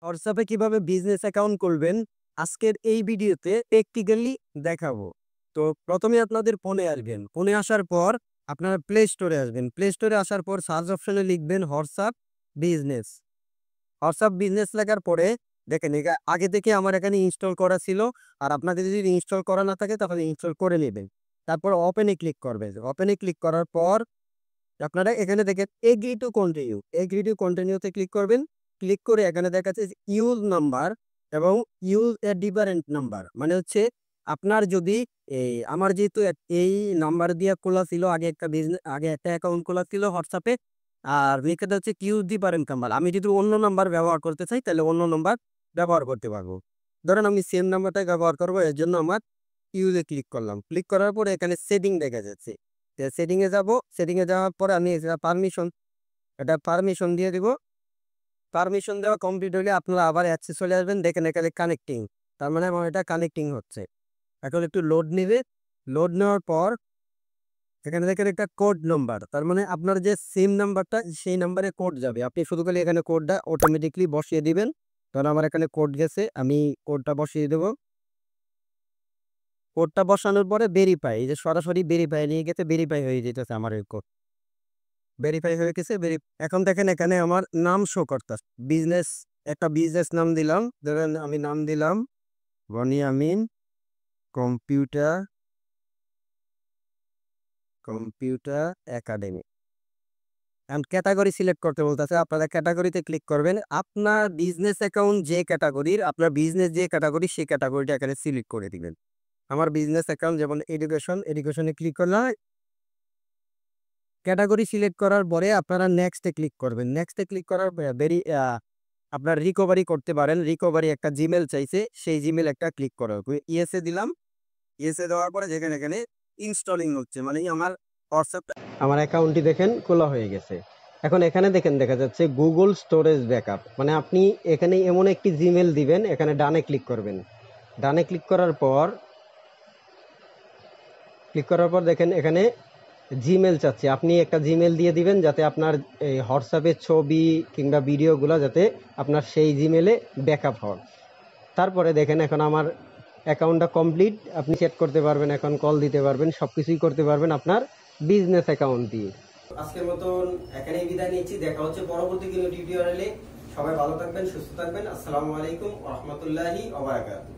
হোয়াটসঅ্যাপে কিভাবে business account করবেন আজকের এই ভিডিওতে প্র্যাকটিক্যালি দেখাবো। তো প্রথমে আপনাদের ফোনে আসবেন, ফোনে আসার পর আপনারা প্লে স্টোরে আসবেন, প্লে স্টোরে আসার পর সার্চ অপশনে লিখবেন হোয়াটসঅ্যাপ বিজনেস। হোয়াটসঅ্যাপ বিজনেস লেখার পরে দেখেন আগে থেকে আমার এখানে ইনস্টল করা ছিল, আর আপনাদের যদি ইনস্টল করা না থাকে তাহলে ইনস্টল করে নেবেন। তারপর ওপেনে ক্লিক করবেন, ওপেনে ক্লিক করার পর আপনারা এখানে দেখেন এগ্রি টু কন্টিনিউতে ক্লিক করবেন। ক্লিক করে এখানে দেখাচ্ছে ইউজ নাম্বার এবং ইউজ এ ডিফারেন্ট নাম্বার, মানে হচ্ছে আপনার যদি আমার যেহেতু এই নাম্বার দিয়ে খোলা ছিল, আগে একটা অ্যাকাউন্ট খোলা ছিল হোয়াটসঅ্যাপে, আর লেখাটা হচ্ছে ইউজ ডিফারেন্ট নাম্বার। আমি যদি অন্য নাম্বার ব্যবহার করতে চাই তাহলে অন্য নাম্বার ব্যবহার করতে পারবো। ধরেন আমি সেম নাম্বারটাই ব্যবহার করবো, এর জন্য আমার ইউজে ক্লিক করলাম। ক্লিক করার পরে এখানে সেটিং দেখা যাচ্ছে, সেটিংয়ে যাব। সেটিংয়ে যাওয়ার পরে আমি পারমিশন দিয়ে দিব। পারমিশন দেওয়া কমপ্লিট হলে আপনারা আবার অ্যাক্সেস চলে আসবেন। দেখেন এখানে কানেক্টিং, তার মানে আমার এটা কানেক্টিং হচ্ছে। এখন একটু লোড নেবে। লোড নেওয়ার পর এখানে দেখেন একটা কোড নাম্বার, তার মানে আপনার যে সিম নাম্বারটা সেই নাম্বারে কোড যাবে। আপনি শুধু খালি এখানে কোডটা অটোমেটিকলি বসিয়ে দিবেন। কারণ আমার এখানে কোড গেছে, আমি কোডটা বসিয়ে দেবো। কোডটা বসানোর পরে ভেরিফাই, এই যে সরাসরি ভেরিফাই নিয়ে গেছে, ভেরিফাই হয়ে যেতেছে আমার এই কোড। ভেরিফাই হয়ে গেছে। এখন দেখেন এখানে আমার নাম শো করতেছে বিজনেস, একটা বিজনেস নাম দিলাম। ধরেন আমি নাম দিলাম বনিয়ামিন কম্পিউটার কম্পিউটার একাডেমি। এখন ক্যাটাগরি সিলেক্ট করতে বলতেছে, আপনারা ক্যাটাগরিতে ক্লিক করবেন। আপনার বিজনেস অ্যাকাউন্ট যে ক্যাটাগরির, আপনার বিজনেস যে ক্যাটাগরি সেই ক্যাটাগরিটা এখানে সিলেক্ট করে দিবেন। আমার বিজনেস অ্যাকাউন্ট যেমন এডুকেশনে ক্লিক করলাম। ক্যাটাগরি সিলেক্ট করার পরে আপনারা নেক্সটে ক্লিক করবেন। নেক্সটে ক্লিক করার পরে আপনার রিকভারি করতে পারেন। রিকভারি একটা জিমেল চাইছে, সেই জিমেল একটা ক্লিক করা হবে। ইয়েসে দিলাম। ইয়েসে দেওয়ার পরে যেখানে এখানে ইনস্টলিং হচ্ছে, মানে আমার হোয়াটসঅ্যাপটা আমার অ্যাকাউন্টটি দেখেন খোলা হয়ে গেছে। এখন এখানে দেখেন দেখা যাচ্ছে গুগল স্টোরেজ ব্যাকআপ, মানে আপনি এখানে এমন একটি জিমেল দিবেন। এখানে ডানে ক্লিক করবেন। ডানে ক্লিক করার পর দেখেন এখানে জিমেল চাচ্ছে, আপনি একটা জিমেল দিয়ে দিবেন যাতে আপনার এই হোয়াটসঅ্যাপের ছবি কিংবা ভিডিওগুলো যাতে আপনার সেই জিমেলে ব্যাকআপ হয়। তারপরে দেখেন এখন আমার অ্যাকাউন্টটা কমপ্লিট। আপনি সেট করতে পারবেন, এখন কল দিতে পারবেন, সব কিছুই করতে পারবেন আপনার বিজনেস অ্যাকাউন্ট দিয়ে। আজকের মতন এখানেই বিদায় নিচ্ছি, দেখা হচ্ছে পরবর্তী কোনো টিউটোরিয়ালে। সবাই ভালো থাকবেন, সুস্থ থাকবেন। আসসালামু আলাইকুম ওয়া রাহমাতুল্লাহি ওয়া বারাকাতুহু।